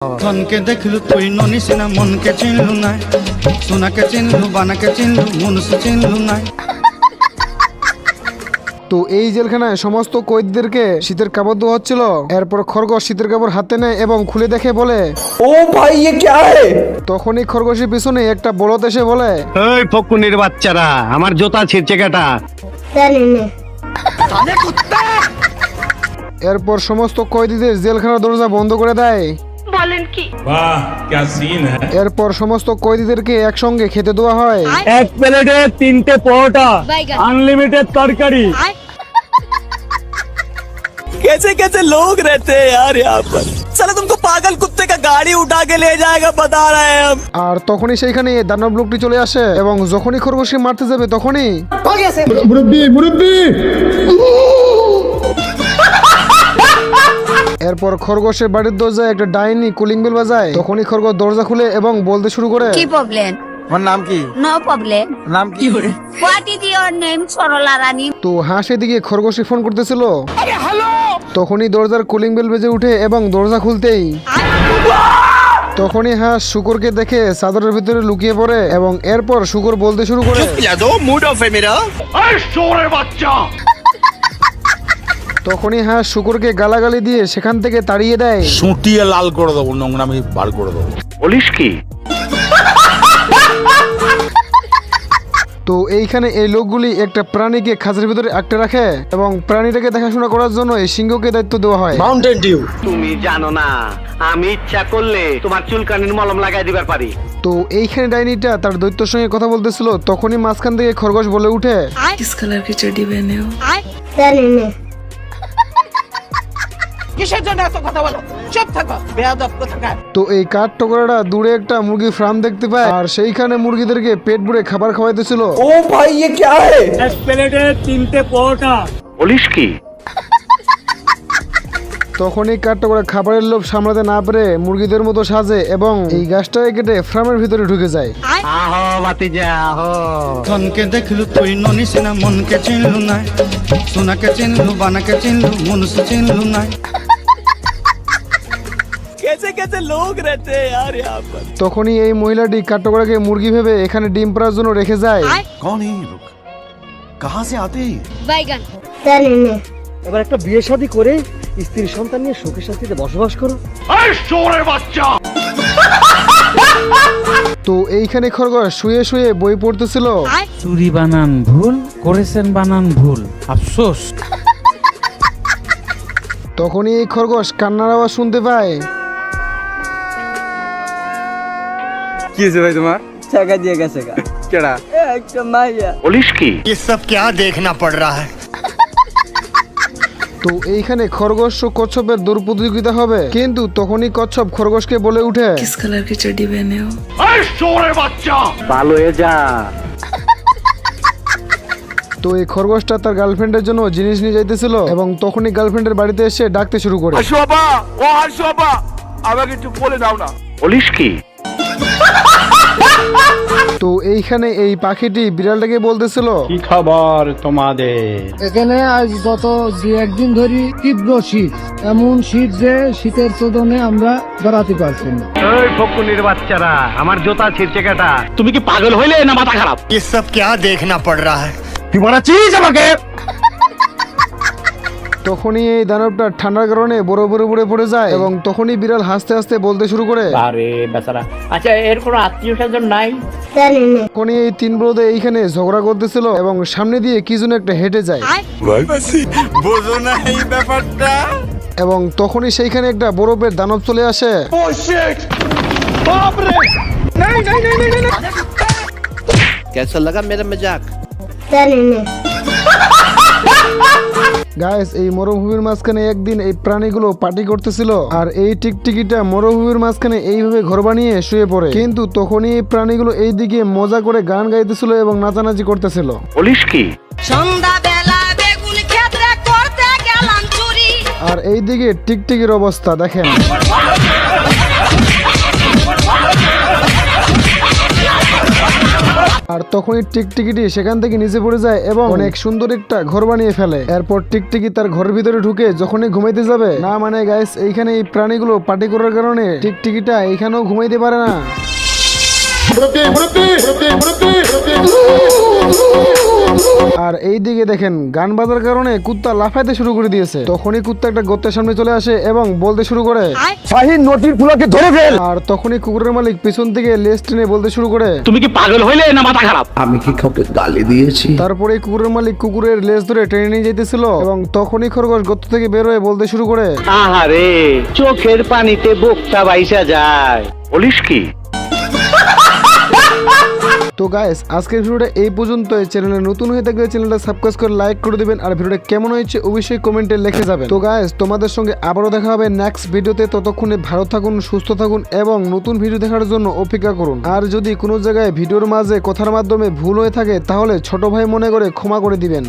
ধনকে দেখলু তুই ননিস না মনকে চিনলু না, সোনাকে চিনলু বানাকে চিনলু মনুষ চিনলু না। তো এই জেলখানায় সমস্ত কয়েদিদেরকে শীতের কাপড় দেওয়া হচ্ছিল। এরপর খরগোশ শীতের কাপড় হাতে নেয় এবং খুলে দেখে বলে, ও ভাই ये क्या है? তখনই খরগোশের পিছনে একটা বলদ এসে বলে, ওই ফকুনির বাচ্চারা আমার জুতা ছিঁড়ছে কেটা। এরপর সমস্ত কয়েদিদের জেলখানার দরজা বন্ধ করে দেয়। বলেন কি? वाह क्या सीन है। এরপর সমস্ত কয়েদিদেরকে একসঙ্গে খেতে দেওয়া হয়। এক প্লেটে 3টে পরোটা, আনলিমিটেড তরকারি। कैसे कैसे लोग रहते हैं यार यहाँ पर। साला तुमको पागल कुत्ते का गाड़ी उठा के ले जाएगा बता रहे हैं हम। আর তখনই সেইখানে দানব লোকটি চলে আসে এবং যখনই খরগোশকে মারতে যাবে তখনই এরপর খরগোশের বাড়ির দরজায় একটা ডাইনি কুলিং বেল বাজায়। তখনই খরগোশ দরজা খুলে এবং বলতে শুরু করে, কি প্রবলেম? তোমার নাম কি? No problem. নাম কি? What is your name? Sarala Rani. তো হাঁস এদিকে খরগোশে ফোন করতেছিল। তখনই দরজার কুলিং বেল বেজে উঠে এবং দরজা খুলতেই তখনই হাঁস শুকরকে দেখে চাদরের ভিতরে লুকিয়ে পড়ে এবং এরপর শুকর বলতে শুরু করে, मूड ऑफ है मेरा। তখনই হাঁস শুকরকে গালাগালি দিয়ে সেখান থেকে তাড়িয়ে দেয়। সুটিয়ে লাল করে দেবো, নোংরামি বার করে দেবো। বলিস কি? তো এইখানে এই লোকগুলি একটা প্রাণীকে খাঁচার ভিতরে আটকে রাখে এবং প্রাণীটাকে দেখাশোনা করার জন্য এই সিংহকে দায়িত্ব দেওয়া হয়। Mountain Dew. তুমি জানো না আমি ইচ্ছা করলে তোমার চুলকানির মলম লাগাই দিবার পারি। তো এইখানে ডাইনিটা তার দৈত্যর সঙ্গে কথা বলতেছিল। তখনই মাঝখান থেকে খরগোশ বলে উঠে, किस कलर की चड्डी पहने हो? किसের জন্য এত কথা বলো? চুপ থাকো বেয়াদব কোথাকার। তো এই কাঠ টুকরাটা দূরে একটা মুরগি ফার্ম দেখতে পায় আর সেইখানে মুরগিদেরকে পেট ভরে খাবার খাওয়াইতেছিল। ओ भाई ये क्या है? এক প্লেটে 3টে পরোটা। বলিস কি? তখনই কাঠ টুকরা খাবারের লোভ সামলাতে না পেরে মুরগিদের মতো সাজে এবং এই গাছটাকে কেটে ফার্মের ভিতরে ঢুকে যায়। আহো বাতিজা আহো। ধনকে দেখলু তুই ননিস না মনকে চিনলু না, সোনাকে চিনলু বানাকে চিনলু মনুষ চিনলু না। कैसे कैसे लोग रहते हैं यार यहाँ पर। তখনই এই মহিলাটি কাঠ টুকরাকে মুরগি ভেবে এখানে ডিম পাড়ার জন্য রেখে যায়। कौन है ये लोग? कहाँ से आते हैं? বাইগান। এবার একটা বিয়ে শাদী করে স্ত্রী সন্তান নিয়ে সুখে শান্তিতে বসবাস করো। তো এইখানে খরগোশ শুয়ে শুয়ে বই পড়তেছিল। চুরি বানান ভুল করেছেন, বানান ভুল, আফসোস। তখনই এই খরগোশ কান্নার আওয়াজ শুনতে পায়। কি হয়েছে ভাই তোমার? টাকা দিয়ে গেছে গা। কেডা? একটা মাইয়া। বলিস কি? ये सब क्या देखना पड़ रहा है? তো এইখানে খরগোশ ও কচ্ছপের দৌড় প্রতিযোগিতা হবে, কিন্তু তখনই কচ্ছপ খরগোশকে বলে উঠে, किस कलर की चड्डी पहने हो? ভালো হয়ে যা। তো এই খরগোশটা তার গার্লফ্রেন্ডের জন্য জিনিস নিয়ে যাইতেছিল এবং তখনই গার্লফ্রেন্ডের বাড়িতে এসে ডাকতে শুরু করে। শোভা ও আর শোভা আমাকে একটু বলে দাও না। বলিস কি? তো এইখানে এই পাখিটি বিড়ালটাকে বলতেছিল, কি খবর তোমাদের? এখানে আজ গত 2-1 ধরে তীব্র শীত, এমন শীত যে শীতের চোদনে আমরা বেড়াতে পারছি না। ওই ফকুনির বাচ্চারা আমার জুতা ছিঁড়ছে কেটা। তুমি কি পাগল হইলে না মাথা খারাপ? ये सब क्या देखना पड़ रहा है? তুই বানাচ্ছিস আমাকে? তখনই এই দানবটা ঠান্ডার কারণে বড় বড় পড়ে পড়ে যায় এবং তখনই বিড়াল হাসতে হাসতে বলতে শুরু করে, আরে বেচারা, আচ্ছা এর কোনো আত্মীয় স্বজন নাই? তখনই এই তিন ব্রদে এইখানে ঝগড়া করতেছিল এবং সামনে দিয়ে কি যেন একটা হেঁটে যায় বোঝো না এই ব্যাপারটা? এবং তখনই সেইখানে একটা বরফের দানব চলে আসে। कैसा लगा मेरा मजाक? গাইস, এই মরুভূমির মাঝখানে একদিন এই প্রাণীগুলো পার্টি করতেছিল আর এই টিকটিকিটা মরুভূমির মাঝখানে এইভাবে ঘর বানিয়ে শুয়ে পড়ে। কিন্তু তখনই এই প্রাণীগুলো এইদিকে মজা করে গান গাইতেছিল এবং নাচানাচি করতেছিল। বলিস কি? সন্ধ্যাবেলা বেগুন ক্ষেত্রে করতে গেলাম চুরি। আর এইদিকে টিকটিকির অবস্থা দেখেন। আর তখন তখনই টিকটিকিটি সেখান থেকে নিচে পড়ে যায় এবং অনেক সুন্দর একটা ঘর বানিয়ে ফেলে। এরপর টিকটিকি তার ঘরের ভিতরে ঢুকে যখনই ঘুমাইতে যাবে, না মানে গাইস এইখানে এই প্রাণীগুলো পার্টি করার কারণে টিকটিকিটা এইখানেও ঘুমাইতে পারে না। আর এই দিকে দেখেন গান বাজার কারণে কুত্তা লাফাইতে শুরু করে দিয়েছে। তখনই কুত্তা একটা গর্তের সামনে চলে আসে এবং বলতে শুরু করে, শাহিন নটির ফুলাকে ধরে ফেল। আর তখনই কুকুরের মালিক পিছন থেকে লেজ টেনে বলতে শুরু করে, তুমি কি পাগল হইলে না মাথা খারাপ? তারপরে কুকুরের মালিক কুকুরের লেজ ধরে টেনে নিয়ে যেতেছিল এবং তখনই খরগোশ গর্ত থেকে বের হয়ে বলতে শুরু করে, আহারে চোখের পানিতে বোকটা বাইসা যায়। বলিস কি? তো গাইস আজকের ভিডিওটা এই পর্যন্ত। চ্যানেলে নতুন হয়ে থাকলে চ্যানেলটা সাবস্ক্রাইব করে লাইক করে দিবেন আর ভিডিওটা কেমন হয়েছে অবশ্যই কমেন্টে লিখে যাবেন। তো গাইস তোমাদের সঙ্গে আবারও দেখা হবে নেক্সট ভিডিওতে। ততক্ষণে ভালো থাকুন, সুস্থ থাকুন এবং নতুন ভিডিও দেখার জন্য অপেক্ষা করুন। আর যদি কোনো জায়গায় ভিডিওর মাঝে কথার মাধ্যমে ভুল হয়ে থাকে তাহলে ছোট ভাই মনে করে ক্ষমা করে দিবেন।